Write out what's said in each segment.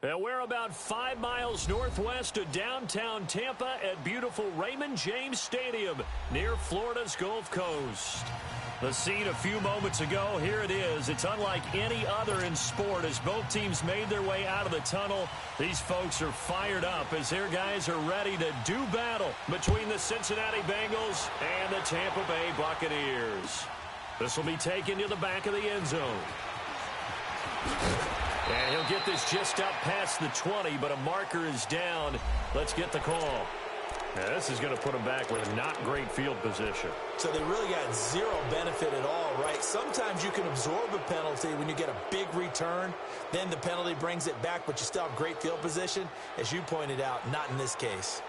And we're about 5 miles northwest of downtown Tampa at beautiful Raymond James Stadium near Florida's Gulf Coast. The scene a few moments ago, here it is. It's unlike any other in sport as both teams made their way out of the tunnel. These folks are fired up as their guys are ready to do battle between the Cincinnati Bengals and the Tampa Bay Buccaneers. This will be taken to the back of the end zone. And he'll get this just up past the 20, but a marker is down. Let's get the call. Now, this is going to put them back with not great field position. So they really got zero benefit at all, right? Sometimes you can absorb a penalty when you get a big return. Then the penalty brings it back, but you still have great field position. As you pointed out, not in this case.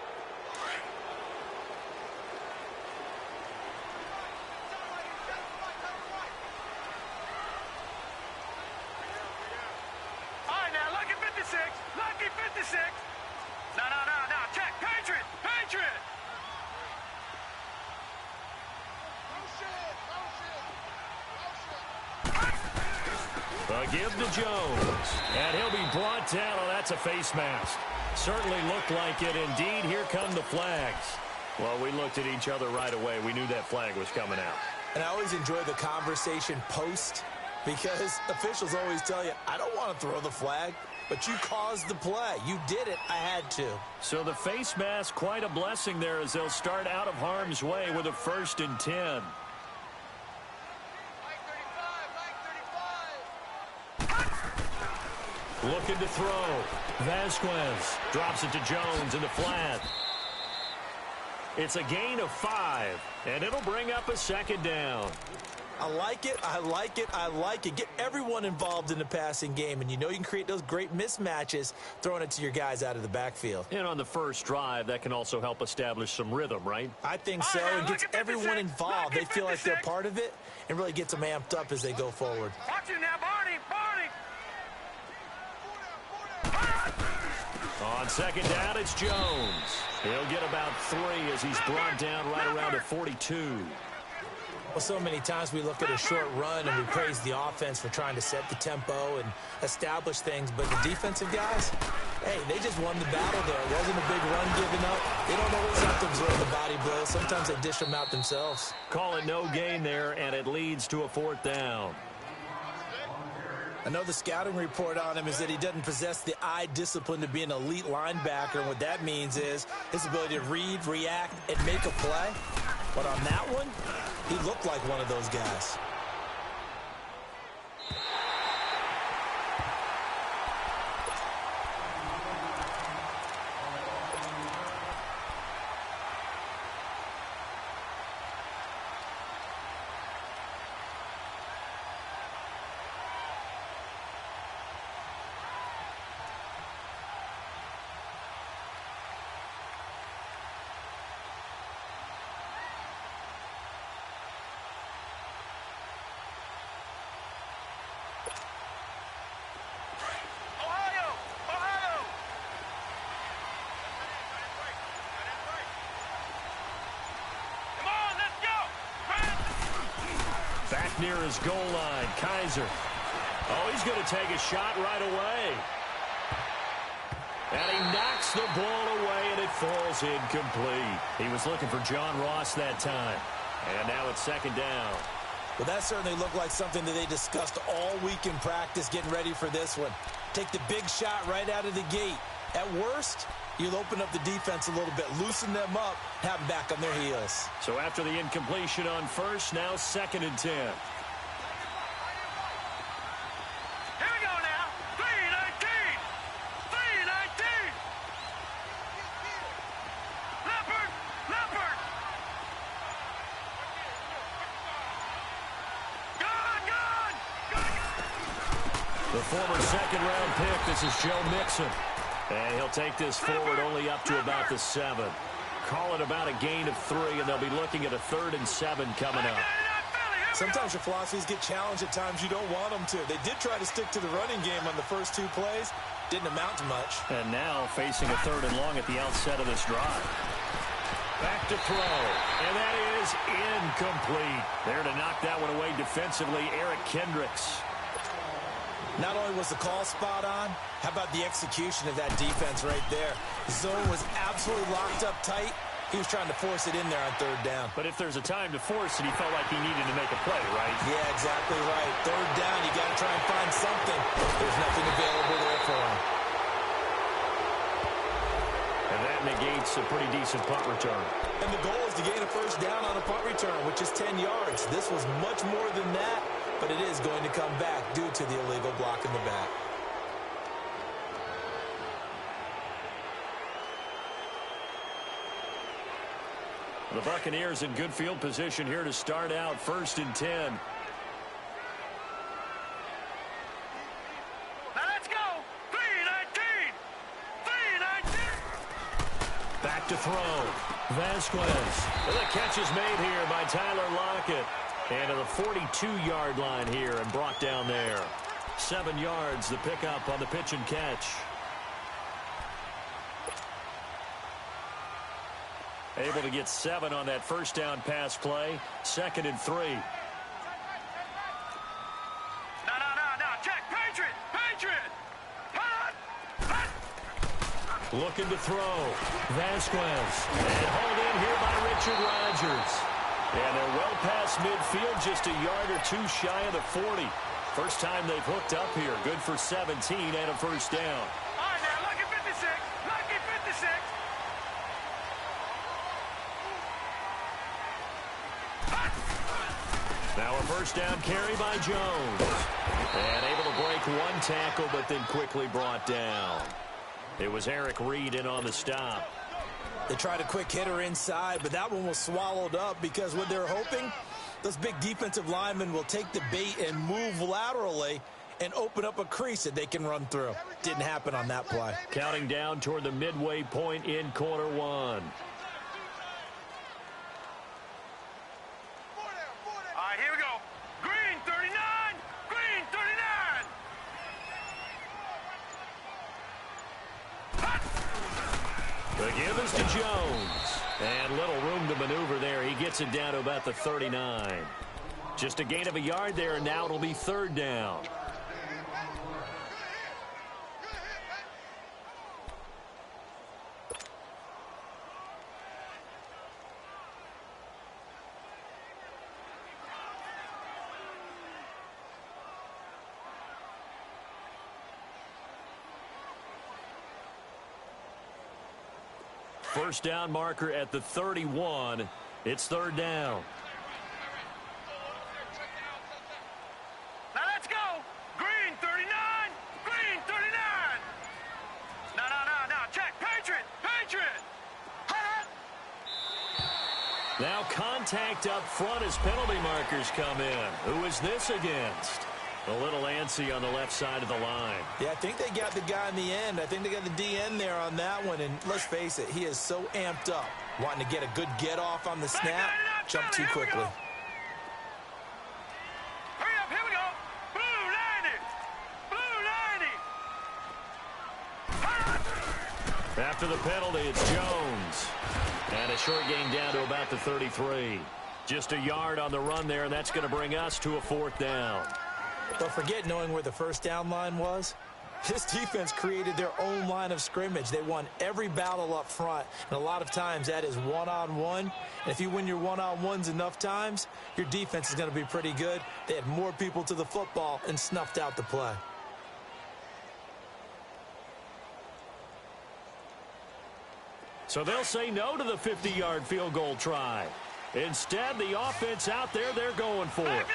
Give to Jones, and he'll be brought down. Oh, that's a face mask. Certainly looked like it. Indeed, here come the flags. Well, we looked at each other right away. We knew that flag was coming out. And I always enjoy the conversation post because officials always tell you, I don't want to throw the flag, but you caused the play. You did it. I had to. So the face mask, quite a blessing there as they'll start out of harm's way with a 1st and 10. Looking to throw. Vasquez drops it to Jones in the flat. It's a gain of 5, and it'll bring up a 2nd down. I like it. I like it. I like it. Get everyone involved in the passing game, and you know you can create those great mismatches throwing it to your guys out of the backfield. And on the first drive, that can also help establish some rhythm, right? I think so. It gets everyone involved. They feel like they're part of it and really gets them amped up as they go forward. Watch it now, Barney. On 2nd down, it's Jones. He'll get about 3 as he's brought down right around the 42. Well, so many times we look at a short run and we praise the offense for trying to set the tempo and establish things, but the defensive guys, hey, they just won the battle there. It wasn't a big run given up. They don't always have to absorb the body blows. Sometimes they dish them out themselves. Call it no gain there, and it leads to a 4th down. I know the scouting report on him is that he doesn't possess the eye discipline to be an elite linebacker, and what that means is his ability to read, react, and make a play. But on that one, he looked like one of those guys. Back near his goal line, Kaiser. Oh, he's going to take a shot right away. And he knocks the ball away, and it falls incomplete. He was looking for John Ross that time. And now it's 2nd down. Well, that certainly looked like something that they discussed all week in practice getting ready for this one. Take the big shot right out of the gate. At worst, you'll open up the defense a little bit, loosen them up, have them back on their heels. So after the incompletion on 1st, now 2nd and 10. Here we go now. 3-19. 3-19. Leopard. Gone. The former 2nd-round pick, this is Joe Mixon. And he'll take this forward only up to about the 7. Call it about a gain of 3, and they'll be looking at a 3rd and 7 coming up. Sometimes your philosophies get challenged at times you don't want them to. They did try to stick to the running game on the first 2 plays. Didn't amount to much. And now facing a 3rd and long at the outset of this drive. Back to throw. And that is incomplete. There to knock that one away defensively, Eric Kendricks. Not only was the call spot on, how about the execution of that defense right there? The zone was absolutely locked up tight. He was trying to force it in there on third down. But if there's a time to force it, he felt like he needed to make a play, right? Yeah, exactly right. Third down, you got to try and find something. There's nothing available there for him. And that negates a pretty decent punt return. And the goal is to gain a first down on a punt return, which is 10 yards. This was much more than that, but it is going to come back due to the illegal block in the back. The Buccaneers in good field position here to start out 1st and 10. Now let's go. 3-19. 3-19. Back to throw. Vasquez. And the catch is made here by Tyler Lockett. And to the 42-yard line here and brought down there. 7 yards, the pickup on the pitch and catch. Able to get 7 on that first down pass play. 2nd and 3. No. Check. Patriot. Punt. Looking to throw. Vasquez. And hauled in here by Richard Rodgers. And they're well past midfield, just a yard or two shy of the 40. First time they've hooked up here. Good for 17 and a first down. All right, now, lucky 56. Lucky 56. Now a first down carry by Jones. And able to break one tackle, but then quickly brought down. It was Eric Reed in on the stop. They tried a quick hitter inside, but that one was swallowed up because what they're hoping, those big defensive linemen will take the bait and move laterally and open up a crease that they can run through. Didn't happen on that play. Counting down toward the midway point in quarter one. All right, here we go. Green 39. Green 39. The give is to Jones. And little room to maneuver there. He gets it down to about the 39. Just a gain of a yard there, and now it'll be 3rd down. First down marker at the 31. It's 3rd down. Now let's go. Green 39. Green 39. No. Check. Patriot. Now contact up front as penalty markers come in. Who is this against? A little antsy on the left side of the line. Yeah, I think they got the guy in the end. I think they got the DN there on that one. And let's face it, he is so amped up, wanting to get a good get off on the snap, jump too quickly. Hurry up, here we go. Blue 90. After the penalty, it's Jones. And a short gain down to about the 33. Just a yard on the run there, and that's going to bring us to a 4th down. But forget knowing where the first down line was. This defense created their own line of scrimmage. They won every battle up front, and a lot of times that is one-on-one. And if you win your one-on-ones enough times, your defense is going to be pretty good. They had more people to the football and snuffed out the play. So they'll say no to the 50-yard field goal try. Instead, the offense out there, they're going for it.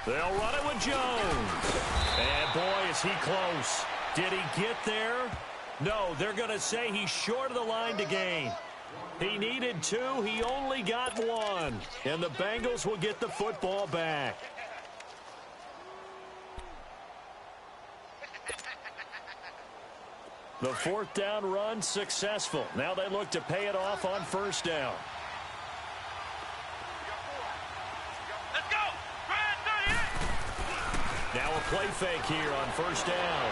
They'll run it with Jones. And boy, is he close. Did he get there? No, they're going to say he's short of the line to gain. He needed 2. He only got 1. And the Bengals will get the football back. The 4th down run successful. Now they look to pay it off on 1st down. Now a play fake here on first down.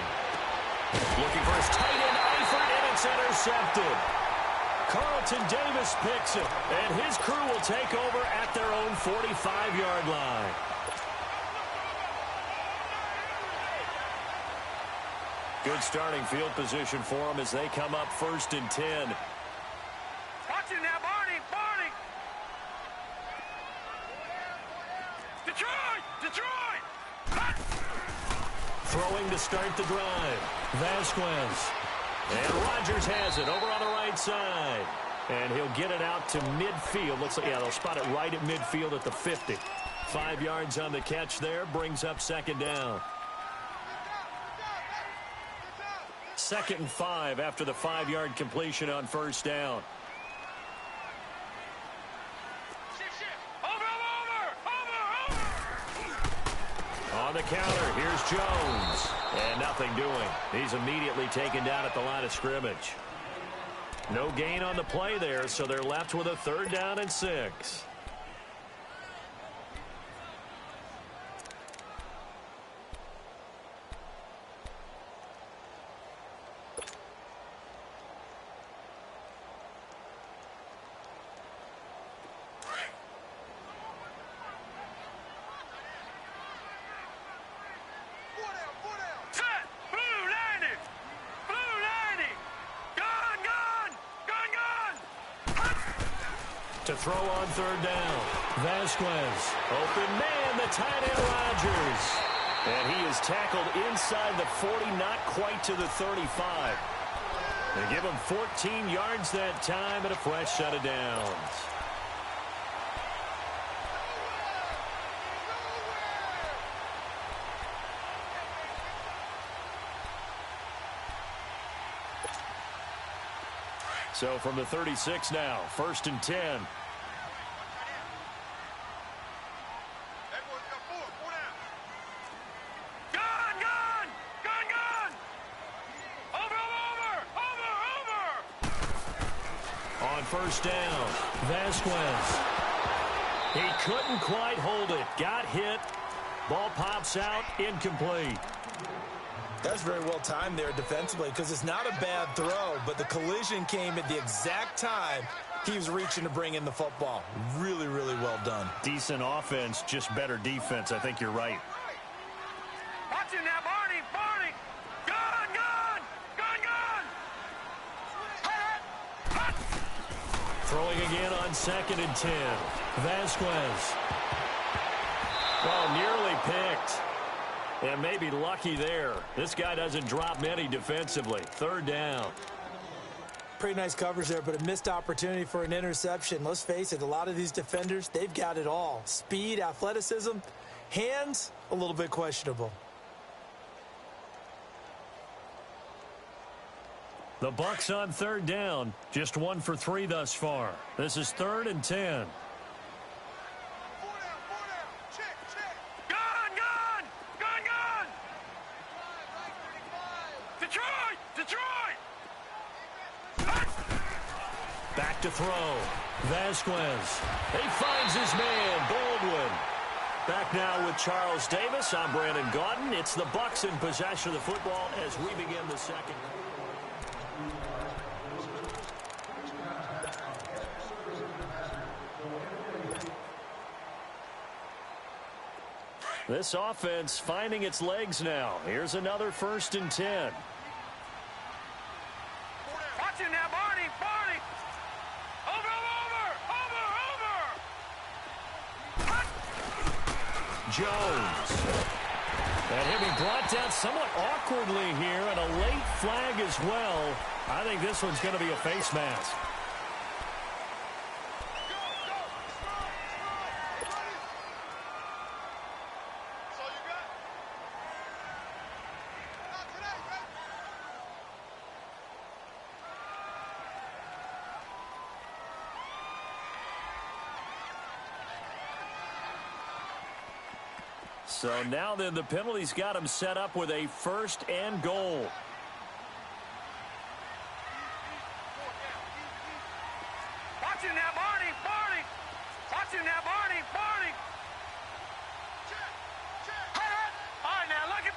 Looking for his tight end, Eifert, and it's intercepted. Carlton Davis picks it, and his crew will take over at their own 45-yard line. Good starting field position for them as they come up 1st and 10. Watch him now, Barney! Barney! Detroit! Detroit! Throwing to start the drive. Vasquez. And Rodgers has it over on the right side. And he'll get it out to midfield. Looks like, yeah, they'll spot it right at midfield at the 50. 5 yards on the catch there. Brings up 2nd down. 2nd and 5 after the 5-yard completion on 1st down. On the counter, here's Jones. And nothing doing. He's immediately taken down at the line of scrimmage. No gain on the play there, so they're left with a 3rd down and 6. To throw on 3rd down. Vasquez. Open man, the tight end Rodgers. And he is tackled inside the 40, not quite to the 35. They give him 14 yards that time and a fresh set of downs. So from the 36 now, 1st and 10. On 1st down, Vasquez. He couldn't quite hold it. Got hit. Ball pops out, incomplete. That's very well timed there defensively because it's not a bad throw, but the collision came at the exact time he was reaching to bring in the football. Really, really well done. Decent offense, just better defense. I think you're right. Watch him now, Barney! Barney! Gun! Gun! Gun! Gun! Throwing again on 2nd and 10. Vasquez. Well, nearly picked. And maybe lucky there. This guy doesn't drop many defensively. 3rd down. Pretty nice coverage there, but a missed opportunity for an interception. Let's face it, a lot of these defenders, they've got it all. Speed, athleticism, hands, a little bit questionable. The Bucs on 3rd down. Just 1 for 3 thus far. This is 3rd and 10. Back to throw. Vasquez. He finds his man, Baldwin. Back now with Charles Davis. I'm Brandon Gaudin. It's the Bucs in possession of the football as we begin the second. This offense finding its legs now. Here's another 1st and 10. Watch him now, Barney! Barney! Over! Jones. And he'll be brought down somewhat awkwardly here, and a late flag as well. I think this one's going to be a face mask. So now then the penalty's got him set up with a 1st and goal. Watch him now, Barney! Barney! Watch him now, Barney! Barney! All right, now look at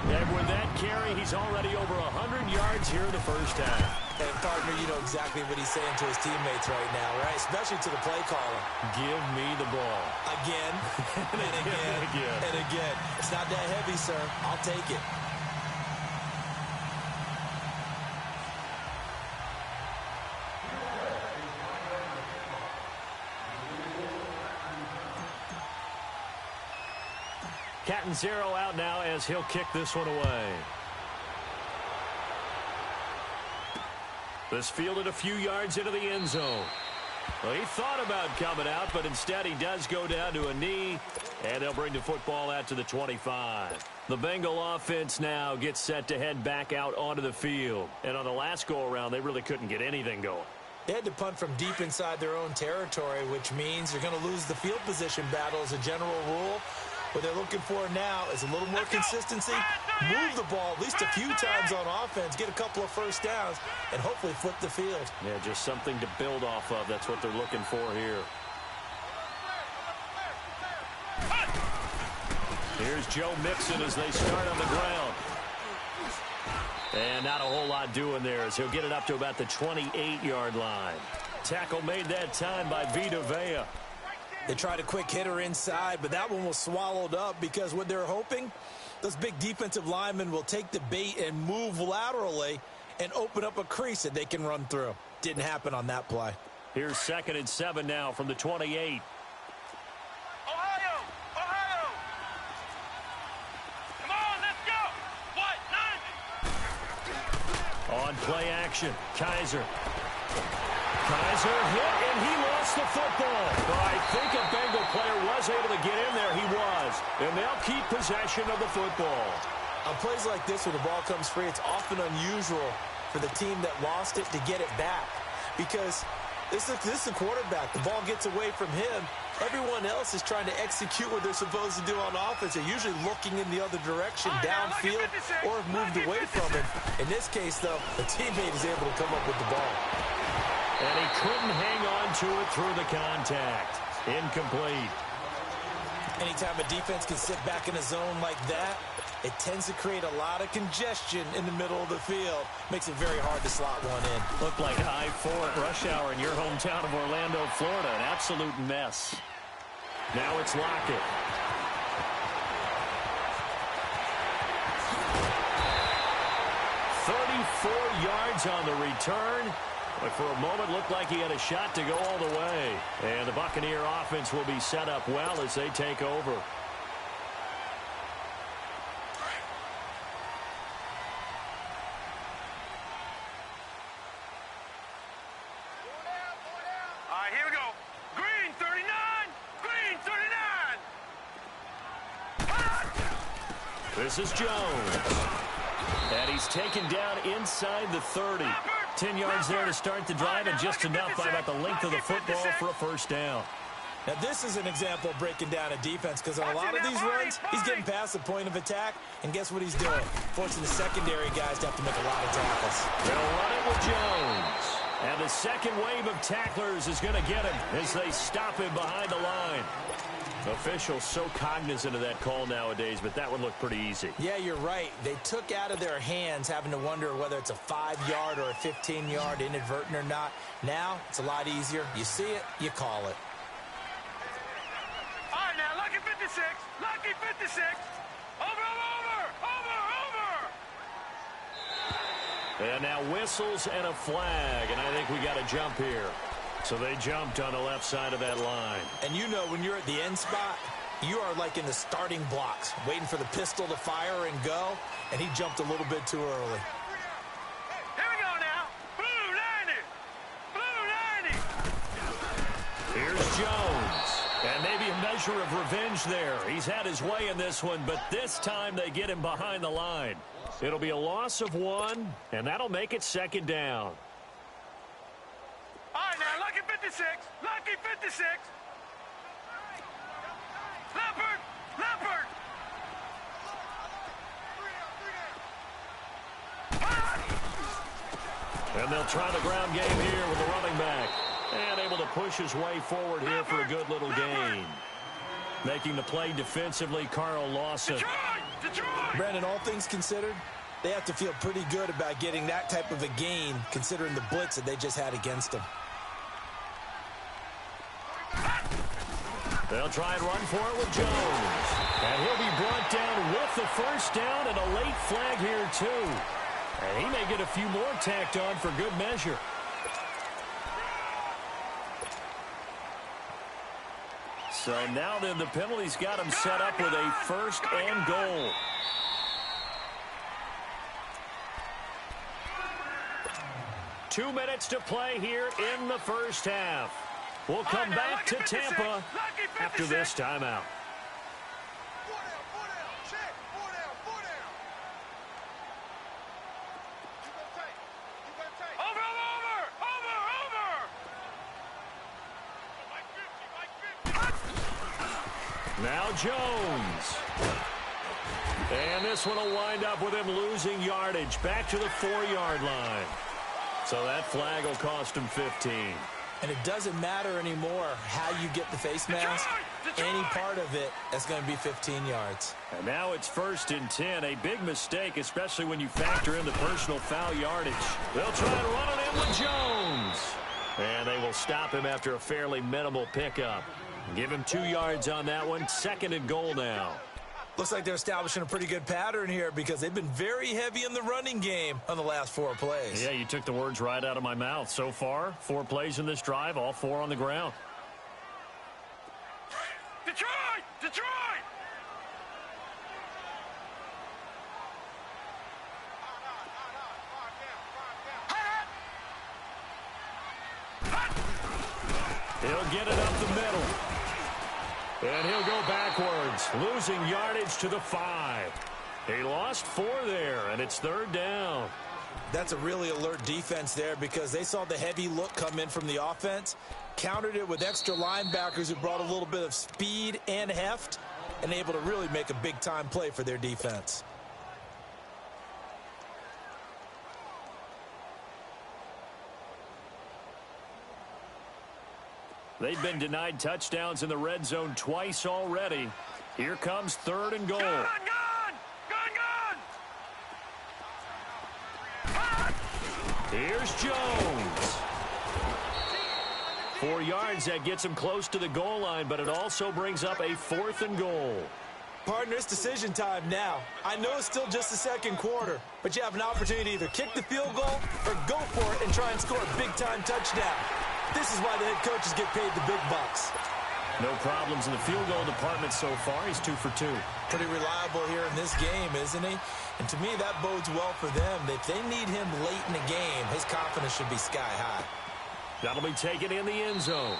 And with that carry, he's already over 100 yards here in the first half. And, partner, you know exactly what he's saying to his teammates right now, right? Especially to the play caller. Give me the ball. Again, and again, and again. It's not that heavy, sir. I'll take it. Catanzaro out now as he'll kick this one away. This fielded a few yards into the end zone. Well, he thought about coming out, but instead he does go down to a knee, and they'll bring the football out to the 25. The Bengal offense now gets set to head back out onto the field. And on the last go-around, they really couldn't get anything going. They had to punt from deep inside their own territory, which means you're going to lose the field position battle as a general rule. What they're looking for now is a little more consistency, move the ball at least a few times on offense, get a couple of first downs, and hopefully flip the field. Yeah, just something to build off of. That's what they're looking for here. Here's Joe Mixon as they start on the ground. And not a whole lot doing there as he'll get it up to about the 28-yard line. Tackle made that time by Vita Vea. They tried a quick hitter inside, but that one was swallowed up because what they're hoping, those big defensive linemen will take the bait and move laterally and open up a crease that they can run through. Didn't happen on that play. Here's 2nd and 7 now from the 28. Ohio! Ohio! Come on, let's go! What? 9? On play action, Kaiser. Kaiser hit, and he lost the football. But I think a Bengal player was able to get in there. He was. And they'll keep possession of the football. On plays like this where the ball comes free, it's often unusual for the team that lost it to get it back. Because this is a quarterback. The ball gets away from him. Everyone else is trying to execute what they're supposed to do on offense. They're usually looking in the other direction, downfield, or have moved away from it. In this case, though, the teammate is able to come up with the ball. And he couldn't hang on to it through the contact. Incomplete. Anytime a defense can sit back in a zone like that, it tends to create a lot of congestion in the middle of the field. Makes it very hard to slot one in. Looked like I-4 at rush hour in your hometown of Orlando, Florida. An absolute mess. Now it's Lockett. Yards on the return. But for a moment, looked like he had a shot to go all the way. And the Buccaneer offense will be set up well as they take over. All right, here we go. Green 39. Green 39. This is Jones. And he's taken down inside the 30. 10 yards there to start the drive, and just enough by about the length of the football for a first down. Now, this is an example of breaking down a defense, because on a lot of these runs, he's getting past the point of attack, and guess what he's doing? Forcing the secondary guys to have to make a lot of tackles. They'll run it with Jones. And the second wave of tacklers is going to get him as they stop him behind the line. Officials so cognizant of that call nowadays, but that would look pretty easy. Yeah, you're right. They took out of their hands having to wonder whether it's a 5-yard or a 15-yard inadvertent or not. Now, it's a lot easier. You see it, you call it. All right, now, lucky 56. Lucky 56. Over. And now whistles and a flag, and I think we got a jump here. So they jumped on the left side of that line. And you know, when you're at the end spot, you are like in the starting blocks, waiting for the pistol to fire and go, and he jumped a little bit too early. Here we go now. Blue 90. Blue 90. Here's Jones. And maybe a measure of revenge there. He's had his way in this one, but this time they get him behind the line. It'll be a loss of 1, and that'll make it second down. All right, now, lucky 56. Lucky 56. Leopard. And they'll try the ground game here with the running back. And able to push his way forward here for a good little gain. Making the play defensively, Carl Lawson. Detroit! Brandon, all things considered, they have to feel pretty good about getting that type of a gain considering the blitz that they just had against them. They'll try and run for it with Jones. And he'll be brought down with the first down and a late flag here, too. And he may get a few more tacked on for good measure. So now then the penalty's got him set up with a first and goal. Two minutes to play here in the first half. We'll come back to Tampa after this timeout. Now Jones. And this one will wind up with him losing yardage back to the 4-yard line. So that flag will cost him 15. And it doesn't matter anymore how you get the face mask. Any part of it is going to be 15 yards. And now it's 1st and 10. A big mistake, especially when you factor in the personal foul yardage. They'll try and run it in with Jones. And they will stop him after a fairly minimal pickup. Give him 2 yards on that one. 2nd and goal now. Looks like they're establishing a pretty good pattern here because they've been very heavy in the running game on the last 4 plays. Yeah, you took the words right out of my mouth. So far, 4 plays in this drive, all 4 on the ground. Detroit! Detroit! He'll get it up the middle. And he'll go backwards, losing yardage to the 5. He lost 4 there, and it's 3rd down. That's a really alert defense there because they saw the heavy look come in from the offense, countered it with extra linebackers who brought a little bit of speed and heft, and able to really make a big-time play for their defense. They've been denied touchdowns in the red zone twice already. Here comes 3rd and goal. Gun! Here's Jones. 4 yards, that gets him close to the goal line, but it also brings up a 4th and goal. Partner, it's decision time now. I know it's still just the 2nd quarter, but you have an opportunity to either kick the field goal or go for it and try and score a big-time touchdown. This is why the head coaches get paid the big bucks. No problems in the field goal department so far. He's 2 for 2. Pretty reliable here in this game, isn't he? And to me, that bodes well for them. If they need him late in the game, his confidence should be sky high. That'll be taken in the end zone.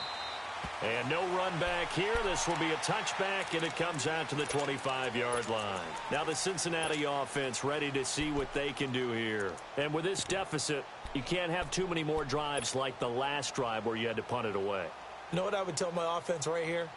And no run back here. This will be a touchback, and it comes out to the 25-yard line. Now the Cincinnati offense ready to see what they can do here. And with this deficit, you can't have too many more drives like the last drive where you had to punt it away. You know what I would tell my offense right here?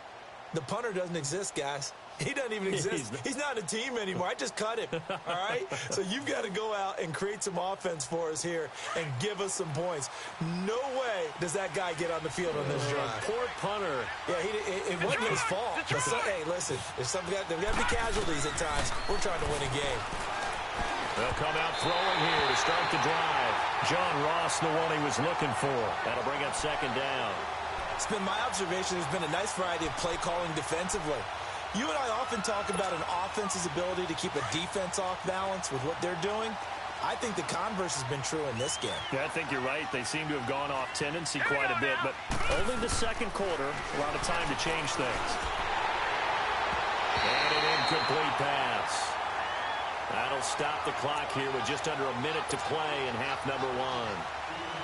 The punter doesn't exist, guys. He doesn't even exist. He's not a team anymore. I just cut him, all right? So you've got to go out and create some offense for us here and give us some points. No way does that guy get on the field on this drive. Poor punter. Yeah, it wasn't his fault. But hey, listen, there's got to be casualties at times. We're trying to win a game. They'll come out throwing here to start the drive. John Ross, the one he was looking for. That'll bring up 2nd down. It's been my observation there's been a nice variety of play calling defensively. You and I often talk about an offense's ability to keep a defense off balance with what they're doing. I think the converse has been true in this game. Yeah, I think you're right. They seem to have gone off tendency quite a bit, but only the 2nd quarter, a lot of time to change things. And an incomplete pass. That'll stop the clock here with just under a minute to play in half number 1.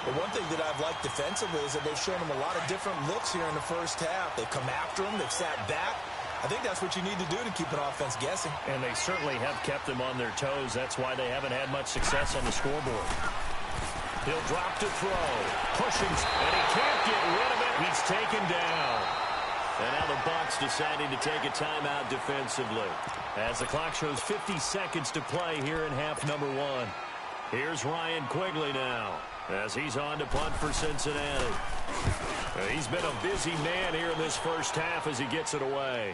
The one thing that I've liked defensively is that they've shown them a lot of different looks here in the first half. They've come after them. They've sat back. I think that's what you need to do to keep an offense guessing. And they certainly have kept them on their toes. That's why they haven't had much success on the scoreboard. He'll drop to throw. Pushing, and he can't get rid of it. He's taken down. And now the Bucs deciding to take a timeout defensively. As the clock shows 50 seconds to play here in half number 1. Here's Ryan Quigley now, as he's on to punt for Cincinnati. He's been a busy man here in this first half as he gets it away.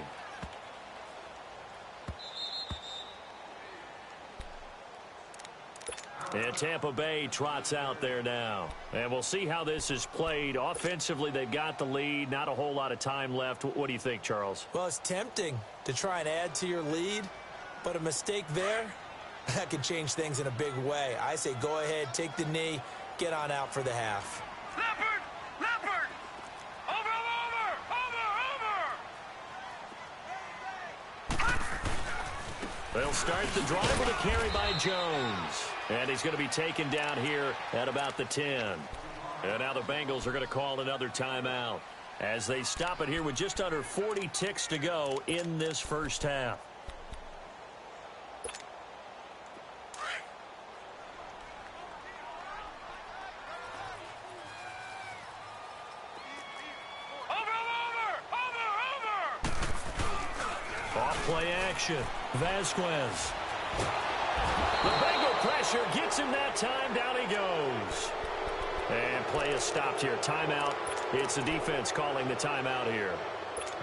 And Tampa Bay trots out there now. And we'll see how this is played. Offensively, they've got the lead. Not a whole lot of time left. What do you think, Charles? Well, it's tempting to try and add to your lead, but a mistake there, that could change things in a big way. I say go ahead, take the knee, get on out for the half. Leopard! Leopard! Over! They'll start the drive with a carry by Jones. And he's going to be taken down here at about the 10. And now the Bengals are going to call another timeout as they stop it here with just under 40 ticks to go in this first half. Off-play action. Vasquez. The Bengal pressure gets him that time. Down he goes. And play is stopped here. Timeout. It's the defense calling the timeout here,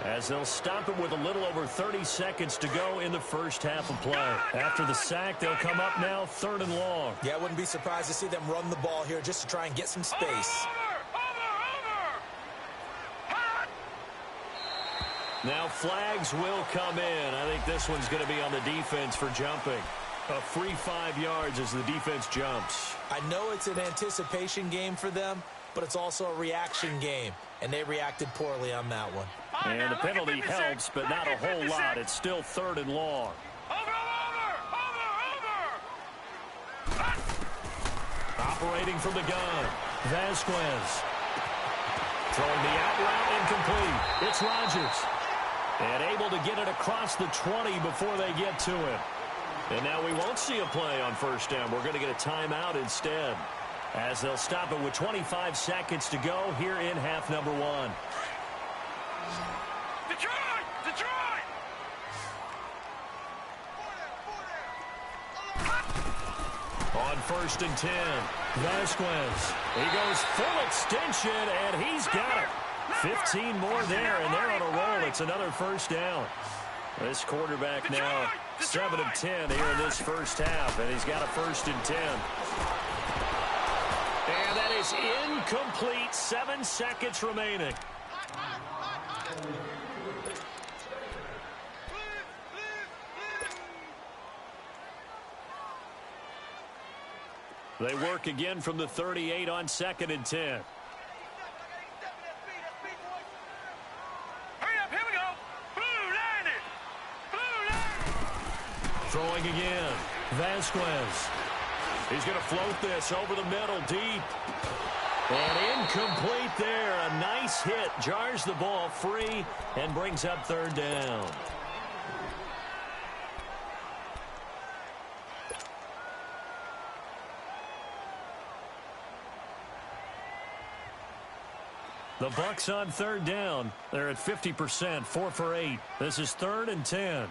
as they'll stop it with a little over 30 seconds to go in the first half of play. After the sack, they'll come up now 3rd and long. Yeah, I wouldn't be surprised to see them run the ball here just to try and get some space. Now flags will come in. I think this one's going to be on the defense for jumping. A free 5 yards as the defense jumps. I know it's an anticipation game for them, but it's also a reaction game, and they reacted poorly on that one. And the penalty helps, but not a whole lot. It's still 3rd and long. Operating from the gun, Vasquez. Throwing the out route incomplete. It's Rodgers. And able to get it across the 20 before they get to it. And now we won't see a play on 1st down. We're going to get a timeout instead, as they'll stop it with 25 seconds to go here in half number 1. Detroit! Detroit! On 1st and 10, Vasquez. He goes full extension, and he's got it. 15 more there, and they're on a roll. It's another 1st down. This quarterback now 7 of 10 here in this first half, and he's got a 1st and 10. And that is incomplete. 7 seconds remaining. They work again from the 38 on 2nd and 10. Throwing again, Vasquez. He's going to float this over the middle, deep. And incomplete there. A nice hit. Jars the ball free and brings up 3rd down. The Bucs on 3rd down. They're at 50%, 4 for 8. This is 3rd and 10.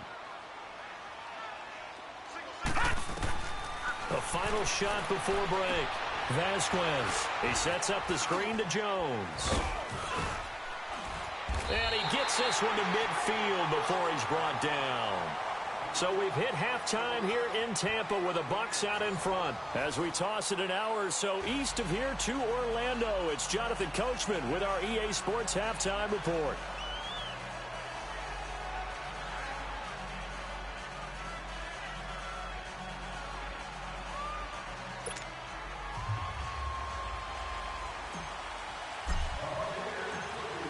The final shot before break. Vasquez. He sets up the screen to Jones. And he gets this one to midfield before he's brought down. So we've hit halftime here in Tampa with the Bucs out in front. As we toss it an hour or so east of here to Orlando, it's Jonathan Coachman with our EA Sports Halftime Report.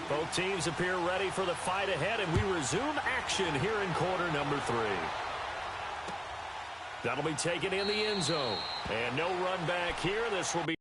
Both teams appear ready for the fight ahead, and we resume action here in quarter number 3. That'll be taken in the end zone. And no run back here. This will be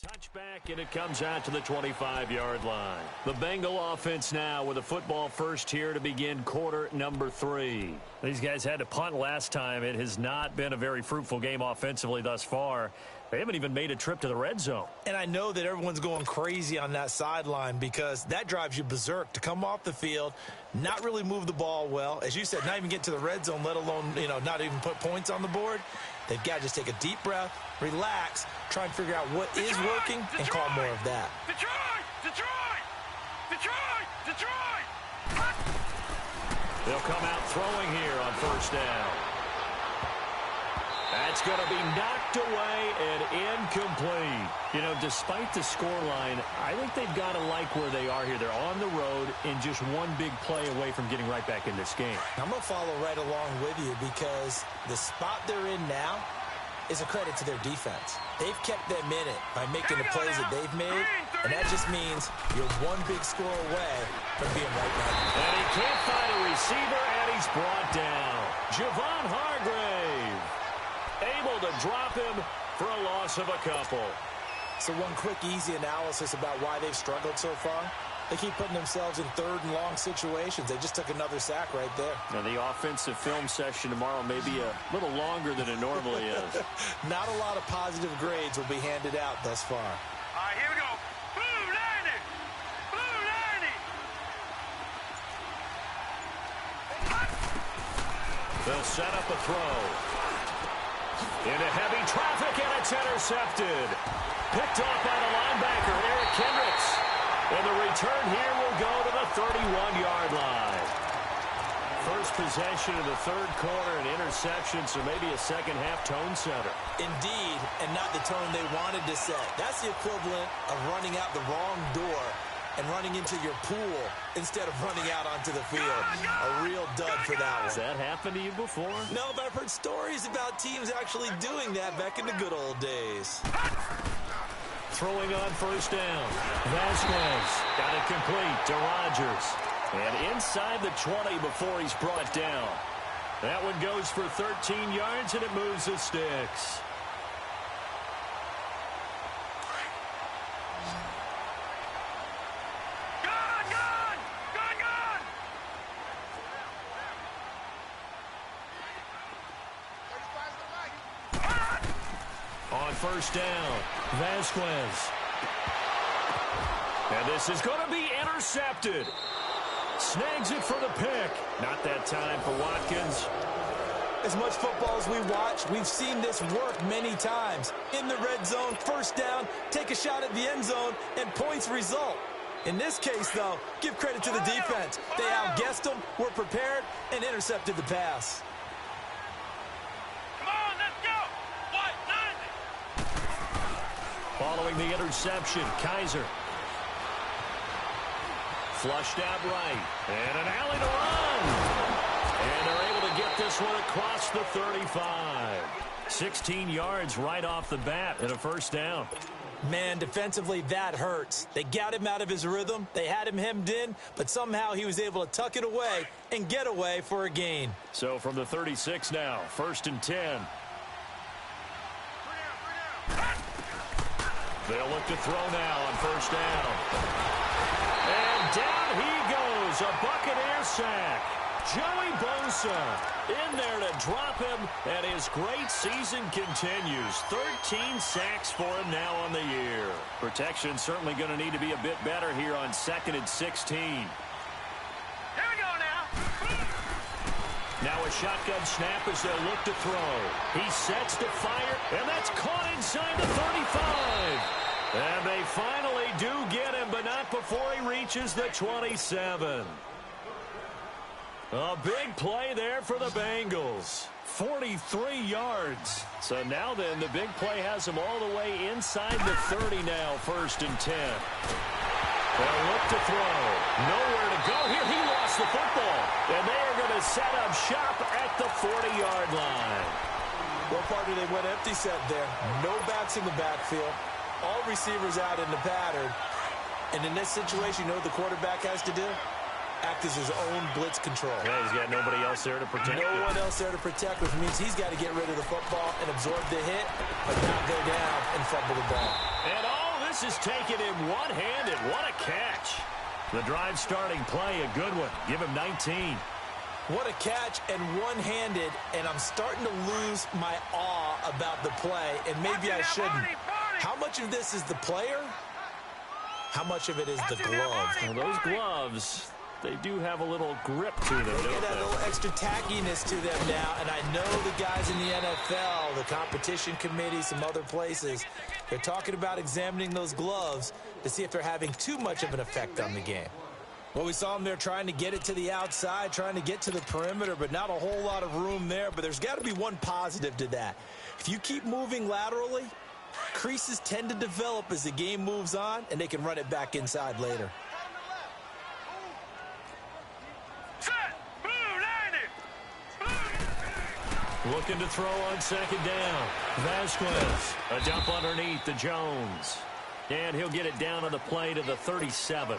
Touchback, and it comes out to the 25-yard line. The Bengal offense now with a football first here to begin quarter number 3. These guys had to punt last time. It has not been a very fruitful game offensively thus far. They haven't even made a trip to the red zone. And I know that everyone's going crazy on that sideline because that drives you berserk to come off the field, not really move the ball well. As you said, not even get to the red zone, let alone, not even put points on the board. They've got to just take a deep breath, relax, try and figure out what is working, and call more of that. They'll come out throwing here on first down. That's going to be knocked away and incomplete. Despite the scoreline, I think they've got to like where they are here. They're on the road and just one big play away from getting right back in this game. I'm going to follow right along with you because the spot they're in now is a credit to their defense. They've kept them in it by making the plays that they've made, and that just means you're one big score away from being right back. And he can't find a receiver, and he's brought down. Javon Hargrave able to drop him for a loss of a couple. So one quick, easy analysis about why they've struggled so far. They keep putting themselves in third and long situations. They just took another sack right there. Now, the offensive film session tomorrow may be a little longer than it normally is. Not a lot of positive grades will be handed out thus far. All right, here we go. Blue 90. Blue 90. They'll set up a throw. Into heavy traffic, and it's intercepted. Picked off by the linebacker, Eric Kendricks. And the return here will go to the 31-yard line. First possession of the third quarter, an interception, so maybe a second-half tone setter. Indeed, and not the tone they wanted to set. That's the equivalent of running out the wrong door and running into your pool instead of running out onto the field. A real dud for that one. Has that happened to you before? No, but I've heard stories about teams actually doing that back in the good old days. Throwing on first down. Vasquez got it complete to Rodgers. And inside the 20 before he's brought down. That one goes for 13 yards, and it moves the sticks. On first down, Vasquez. And this is going to be intercepted. Snags it for the pick. Not that time for Watkins. As much football as we watch, we've seen this work many times. In the red zone, first down, take a shot at the end zone, and points result. In this case, though, give credit to the defense. They outguessed them, were prepared, and intercepted the pass. Following the interception, Kaiser. Flushed out right. And an alley to run. And they're able to get this one across the 35. 16 yards right off the bat and a first down. Man, defensively, that hurts. They got him out of his rhythm. They had him hemmed in, but somehow he was able to tuck it away and get away for a gain. So from the 36 now, 1st and 10. They'll look to throw now on first down. And down he goes, a Buccaneer sack. Joey Bosa in there to drop him, and his great season continues. 13 sacks for him now on the year. Protection certainly going to need to be a bit better here on 2nd and 16. Here we go now. Now a shotgun snap as they'll look to throw. He sets to fire, and that's caught inside the 35. And they finally do get him, but not before he reaches the 27. A big play there for the Bengals. 43 yards. So now then, the big play has them all the way inside the 30 now, 1st and 10. They'll look to throw. Nowhere to go here. He lost the football. And they are going to set up shop at the 40-yard line. Well, partner, they went empty set there. No backs in the backfield. All receivers out in the pattern. And in this situation, you know what the quarterback has to do? Act as his own blitz control. Yeah, he's got nobody else there to protect him. No one else there to protect, which means he's got to get rid of the football and absorb the hit, but not go down and fumble the ball. And all this is taken in one-handed. What a catch. The drive starting play, a good one. Give him 19. What a catch and one-handed, and I'm starting to lose my awe about the play, and maybe I shouldn't. How much of this is the player? How much of it is the glove? Well, those gloves, they do have a little grip to them, They don't get a they? little extra tackiness to them now, and I know the guys in the NFL, the competition committee, some other places, they're talking about examining those gloves to see if they're having too much of an effect on the game. Well, we saw them there trying to get it to the outside, trying to get to the perimeter, but not a whole lot of room there. But there's got to be one positive to that. If you keep moving laterally, creases tend to develop as the game moves on, and they can run it back inside later. Looking to throw on second down. Vasquez, a dump underneath to Jones. And he'll get it down on the play to the 37.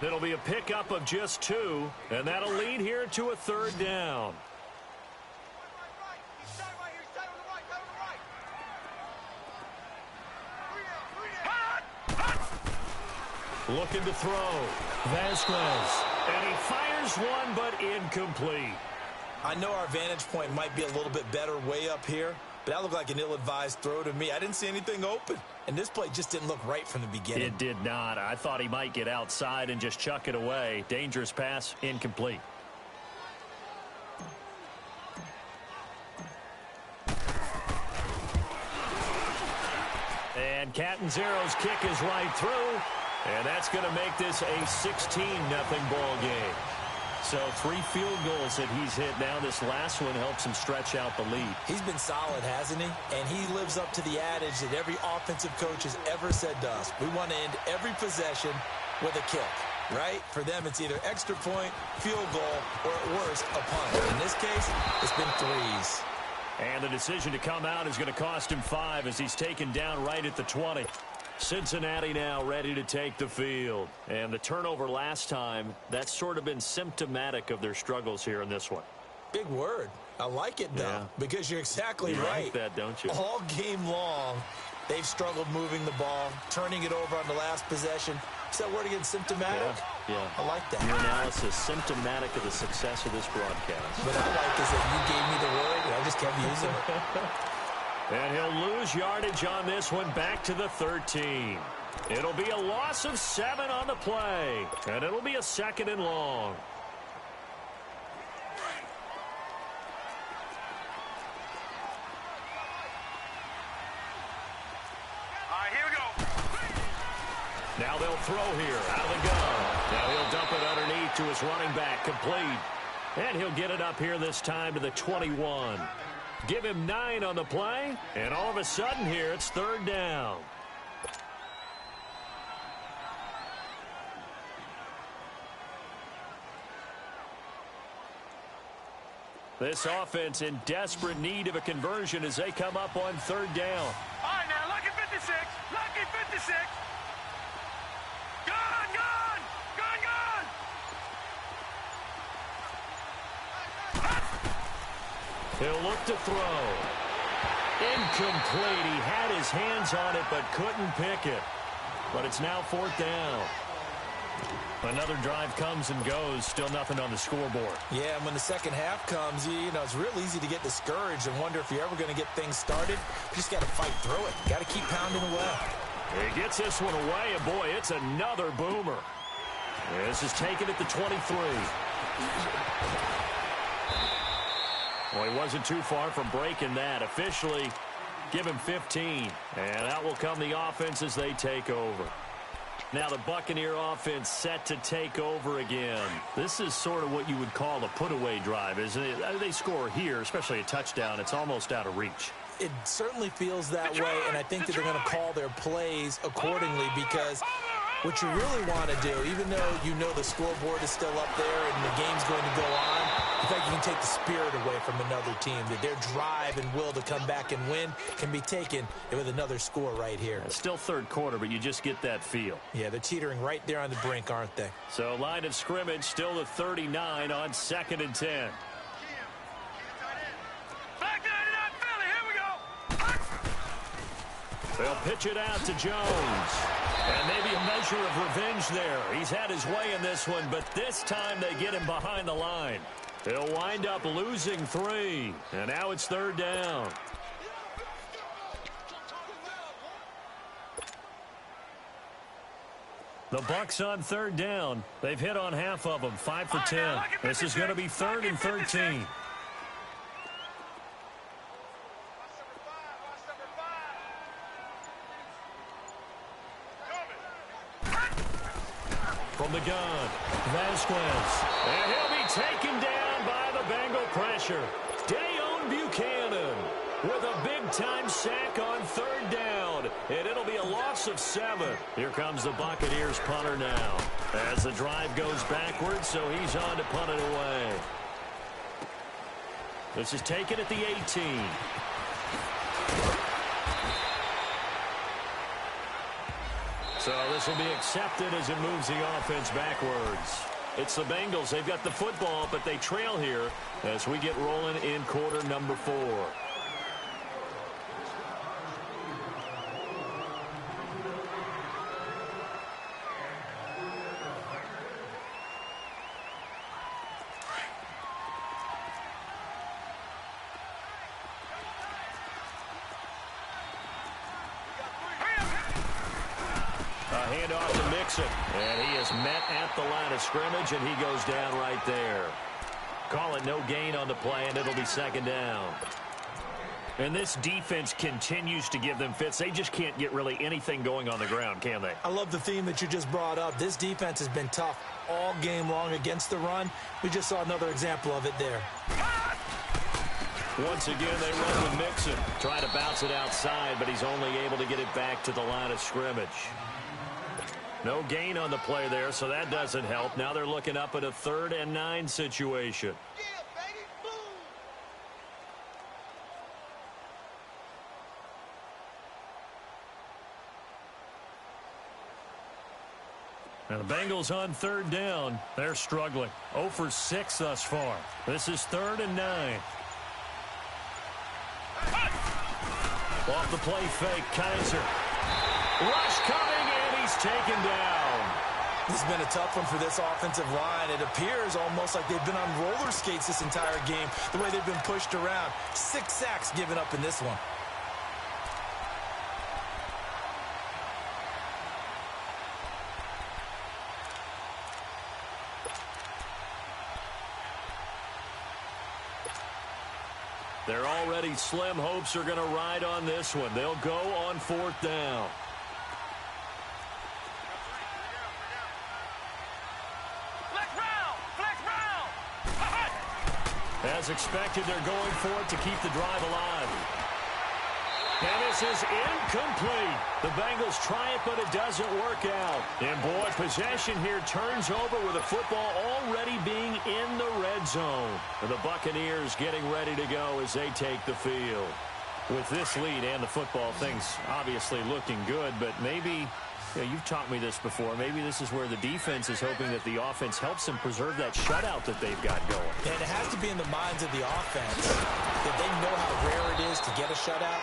It'll be a pickup of just 2, and that'll lead here to a third down. Looking to throw. Vasquez. And he fires one, but incomplete. I know our vantage point might be a little bit better way up here, but that looked like an ill-advised throw to me. I didn't see anything open, and this play just didn't look right from the beginning. It did not. I thought he might get outside and just chuck it away. Dangerous pass, incomplete. And Catanzero's kick is right through, and that's going to make this a 16-0 ball game. So 3 field goals that he's hit now. This last one helps him stretch out the lead. He's been solid, hasn't he? And he lives up to the adage that every offensive coach has ever said to us. We want to end every possession with a kick, right? For them, it's either extra point, field goal, or at worst, a punt. In this case, it's been 3s. And the decision to come out is going to cost him 5 as he's taken down right at the 20. Cincinnati now ready to take the field. And the turnover last time, that's sort of been symptomatic of their struggles here in this one. Big word. I like it, though, because you're exactly right. Like that, don't you? All game long, they've struggled moving the ball, turning it over on the last possession. Is that word again, symptomatic? Yeah. I like that. Your analysis, symptomatic of the success of this broadcast. What I like is that you gave me the word, and I just kept using it. And he'll lose yardage on this one back to the 13. It'll be a loss of 7 on the play. And it'll be a 2nd and long. All right, here we go. Now they'll throw here out of the gun. Now he'll dump it underneath to his running back, complete. And he'll get it up here this time to the 21. Give him 9 on the play, and all of a sudden here it's 3rd down. This offense in desperate need of a conversion as they come up on 3rd down. All right, now, lucky 56. Lucky 56. Gun, gun, gun, gun. He'll look to throw. Incomplete. He had his hands on it but couldn't pick it. But it's now 4th down. Another drive comes and goes. Still nothing on the scoreboard. Yeah, and when the second half comes, you know, it's real easy to get discouraged and wonder if you're ever going to get things started. You just got to fight through it. Got to keep pounding away. He gets this one away, and boy, it's another boomer. This is taken at the 23. Well, he wasn't too far from breaking that. Officially, give him 15. And out will come the offense as they take over. Now the Buccaneer offense set to take over again. This is sort of what you would call a put-away drive, isn't it? They score here, especially a touchdown. It's almost out of reach. It certainly feels that way, and I think that they're going to call their plays accordingly because what you really want to do, even though you know the scoreboard is still up there and the game's going to go on, in fact, you can take the spirit away from another team, that their drive and will to come back and win can be taken with another score right here. It's still 3rd quarter, but you just get that feel. Yeah, they're teetering right there on the brink, aren't they? So line of scrimmage still the 39 on 2nd and 10. Back 99 Philly, here we go. They'll pitch it out to Jones. And maybe a measure of revenge there. He's had his way in this one, but this time they get him behind the line. He'll wind up losing 3. And now it's 3rd down. The Bucks on 3rd down. They've hit on half of them, 5 for 10. This is going to be 3rd and 13. From the gun, Vasquez. And he'll be taken down by the Bengal pressure. Dayon Buchanan with a big-time sack on 3rd down. And it'll be a loss of 7. Here comes the Buccaneers punter now. As the drive goes backwards, so he's on to punt it away. This is taken at the 18. So this will be accepted as it moves the offense backwards. It's the Bengals. They've got the football, but they trail here as we get rolling in quarter number 4. Handoff to Mixon, and he is met at the line of scrimmage, and he goes down right there. Call it no gain on the play, and it'll be 2nd down. And this defense continues to give them fits. They just can't get really anything going on the ground, can they? I love the theme that you just brought up. This defense has been tough all game long against the run. We just saw another example of it there. Once again, they run with Mixon. Trying to bounce it outside, but he's only able to get it back to the line of scrimmage. No gain on the play there, so that doesn't help. Now they're looking up at a 3rd and 9 situation. Now the Bengals on 3rd down. They're struggling. 0 for 6 thus far. This is 3rd and 9. Off the play fake, Kaiser. Rush coming, and he's taken down. This has been a tough one for this offensive line. It appears almost like they've been on roller skates this entire game, the way they've been pushed around. 6 sacks given up in this one. Their already slim hopes are going to ride on this one. They'll go on 4th down. As expected, they're going for it to keep the drive alive. And this is incomplete. The Bengals try it, but it doesn't work out. And, boy, possession here turns over with the football already being in the red zone. And the Buccaneers getting ready to go as they take the field. With this lead and the football, things obviously looking good, but maybe... you've taught me this before. Maybe this is where the defense is hoping that the offense helps them preserve that shutout that they've got going. And it has to be in the minds of the offense that they know how rare it is to get a shutout.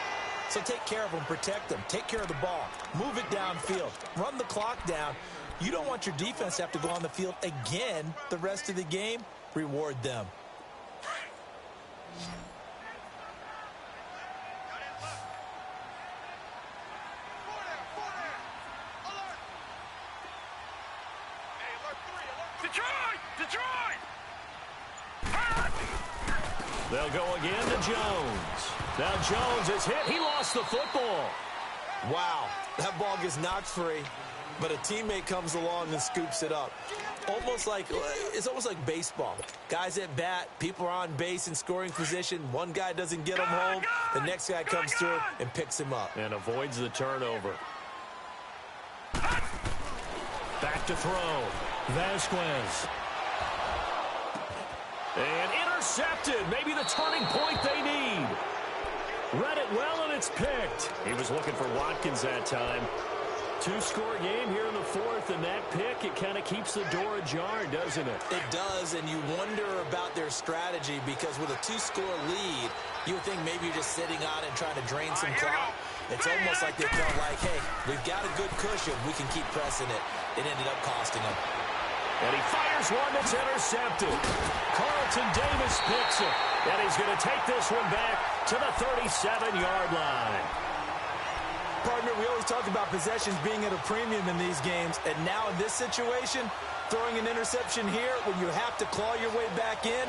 So take care of them, protect them, take care of the ball, move it downfield, run the clock down. You don't want your defense to have to go on the field again the rest of the game. Reward them. They'll go again to Jones. Now Jones is hit. He lost the football. Wow, that ball gets knocked free, but a teammate comes along and scoops it up. It's almost like baseball. Guys at bat, people are on base in scoring position. One guy doesn't get him home. The next guy comes through and picks him up. And avoids the turnover. Back to throw. Vasquez. And intercepted. Maybe the turning point they need. Read it well, and it's picked. He was looking for Watkins that time. 2-score game here in the 4th, and that pick, it kind of keeps the door ajar, doesn't it? It does, and you wonder about their strategy because with a 2-score lead, you would think maybe you're just sitting on it and trying to drain some clock. It's almost like they felt like, hey, we've got a good cushion. We can keep pressing it. It ended up costing them. And he fires one that's intercepted. Carlton Davis picks it. And he's going to take this one back to the 37-yard line. Partner, we always talk about possessions being at a premium in these games. And now in this situation, throwing an interception here when you have to claw your way back in,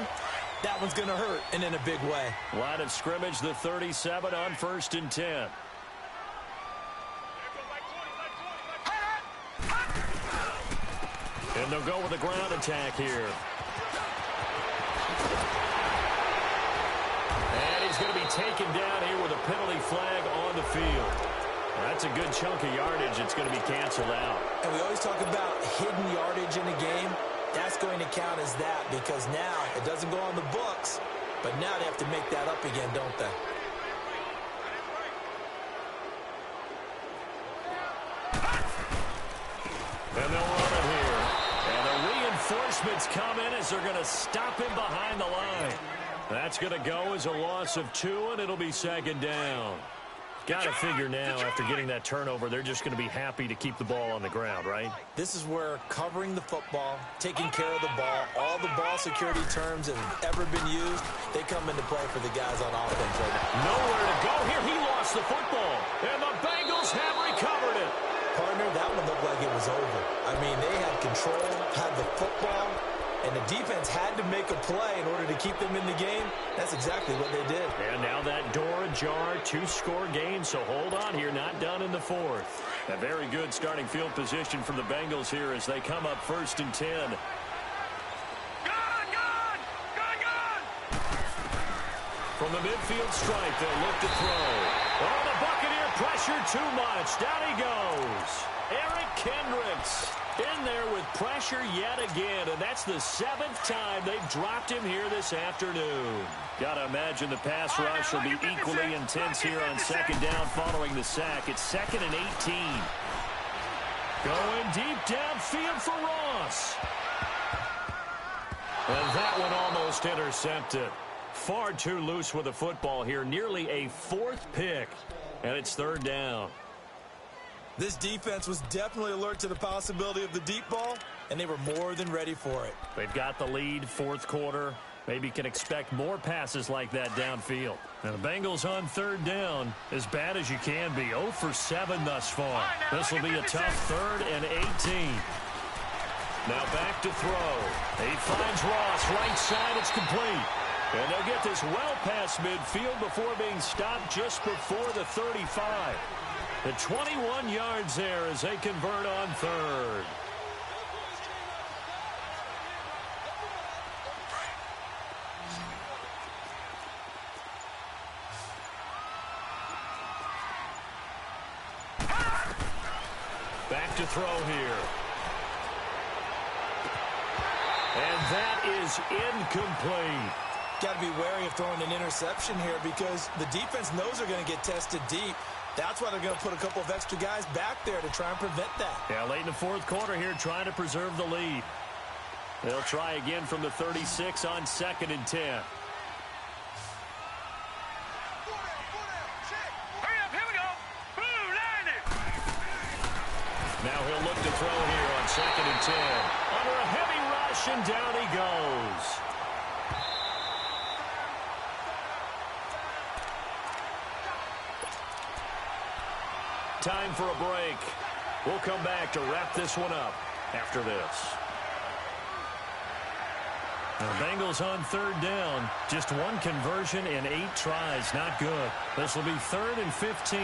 that one's going to hurt, and in a big way. Line of scrimmage, the 37 on 1st and 10. And they'll go with a ground attack here. And he's going to be taken down here with a penalty flag on the field. That's a good chunk of yardage. It's going to be canceled out. And we always talk about hidden yardage in a game. That's going to count as that because now it doesn't go on the books, but now they have to make that up again, don't they? And they'll run it here. And the reinforcements come in as they're going to stop him behind the line. That's going to go as a loss of 2, and it'll be 2nd down. Got to figure now, after getting that turnover, they're just going to be happy to keep the ball on the ground, right? This is where covering the football, taking care of the ball, all the ball security terms that have ever been used, they come into play for the guys on offense right now. Nowhere to go here. He lost the football, and the Bengals have recovered it. Partner, that one looked like it was over. I mean, they had control, had the football, and the defense had to make a play in order to keep them in the game. That's exactly what they did. And now that door ajar, 2-score game, so hold on here, not done in the 4th. A very good starting field position from the Bengals here as they come up 1st and 10. From the midfield stripe, they'll look to throw. Oh, the Buccaneer pressure too much. Down he goes. Eric Kendricks in there with pressure yet again, and that's the 7th time they've dropped him here this afternoon. Got to imagine the pass rush will be equally intense here on 2nd down following the sack. It's 2nd and 18. Going deep downfield for Ross. And that one almost intercepted. Far too loose with the football here. Nearly a 4th pick, and it's 3rd down. This defense was definitely alert to the possibility of the deep ball, and they were more than ready for it. They've got the lead, 4th quarter. Maybe can expect more passes like that downfield. And the Bengals on 3rd down, as bad as you can be. 0 for 7 thus far. This will be a tough 3rd and 18. Now back to throw. He finds Ross, right side, it's complete. And they'll get this well past midfield before being stopped just before the 35. The 21 yards there as they convert on 3rd. Back to throw here. And that is incomplete. Got to be wary of throwing an interception here because the defense knows they're going to get tested deep. That's why they're going to put a couple of extra guys back there to try and prevent that. Yeah, late in the 4th quarter here trying to preserve the lead. They'll try again from the 36 on 2nd and 10. Hurry up, here we go. Blue, line it. Now he'll look to throw here on 2nd and 10. Under a heavy rush, and down he goes. Time for a break. We'll come back to wrap this one up after this. The Bengals on 3rd down. Just one conversion in 8 tries. Not good. This will be 3rd and 15.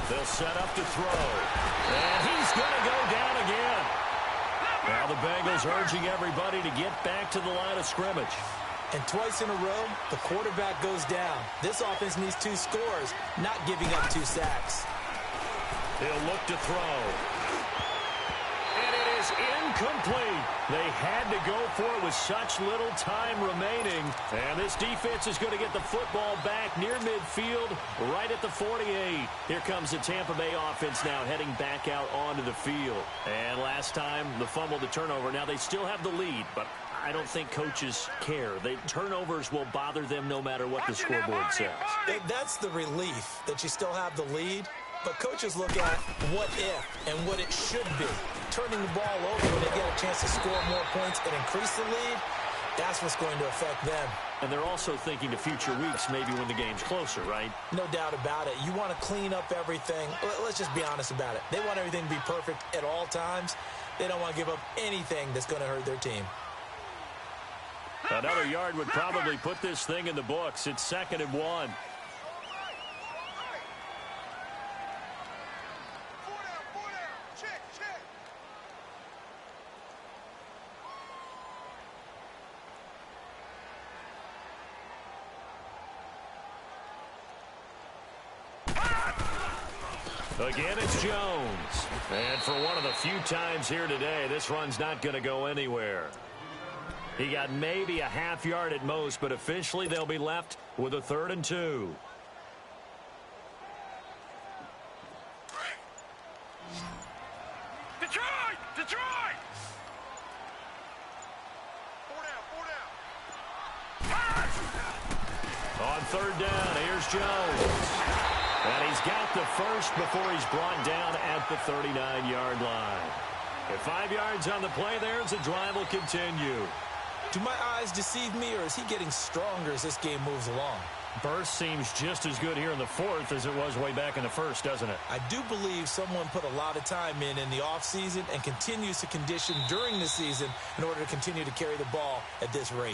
They'll set up to throw. And he's going to go down again. Now the Bengals urging everybody to get back to the line of scrimmage. And twice in a row, the quarterback goes down. This offense needs 2 scores, not giving up 2 sacks. He'll look to throw. And it is incomplete. They had to go for it with such little time remaining. And this defense is going to get the football back near midfield, right at the 48. Here comes the Tampa Bay offense now heading back out onto the field. And last time, the fumble, the turnover. Now they still have the lead, but I don't think coaches care. Turnovers will bother them no matter what the scoreboard says. That's the relief that you still have the lead. But coaches look at what if and what it should be. Turning the ball over when they get a chance to score more points and increase the lead, that's what's going to affect them. And they're also thinking to future weeks, maybe when the game's closer, right? No doubt about it. You want to clean up everything. Let's just be honest about it. They want everything to be perfect at all times. They don't want to give up anything that's going to hurt their team. Another yard would probably put this thing in the books. It's 2nd and 1. Again, it's Jones. And for one of the few times here today, this run's not going to go anywhere. He got maybe a half yard at most, but officially they'll be left with a 3rd and 2. Detroit! Detroit! 4 down. On 3rd down, here's Jones. And he's got the first before he's brought down at the 39-yard line. At 5 yards on the play there, as the drive will continue. Do my eyes deceive me, or is he getting stronger as this game moves along? Burst seems just as good here in the 4th as it was way back in the 1st, doesn't it? I do believe someone put a lot of time in the offseason and continues to condition during the season in order to continue to carry the ball at this rate.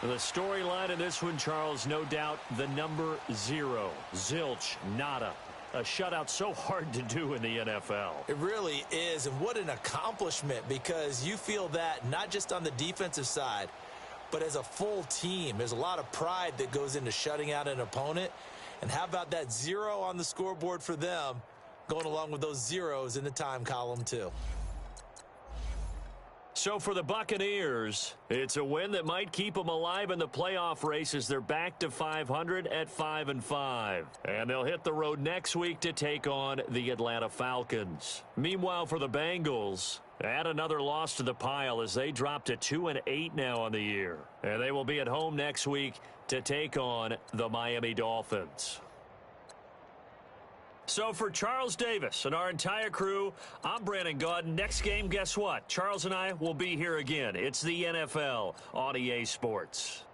The storyline in this one, Charles, no doubt the number 0. Zilch, nada. A shutout so hard to do in the NFL. It really is, and what an accomplishment, because you feel that not just on the defensive side, but as a full team. There's a lot of pride that goes into shutting out an opponent. And how about that 0 on the scoreboard for them, going along with those zeros in the time column too. So for the Buccaneers, it's a win that might keep them alive in the playoff race as they're back to 500 at 5-5. And they'll hit the road next week to take on the Atlanta Falcons. Meanwhile, for the Bengals, add another loss to the pile as they drop to 2-8 now on the year. And they will be at home next week to take on the Miami Dolphins. So for Charles Davis and our entire crew, I'm Brandon Gaudin. Next game, guess what? Charles and I will be here again. It's the NFL on EA Sports.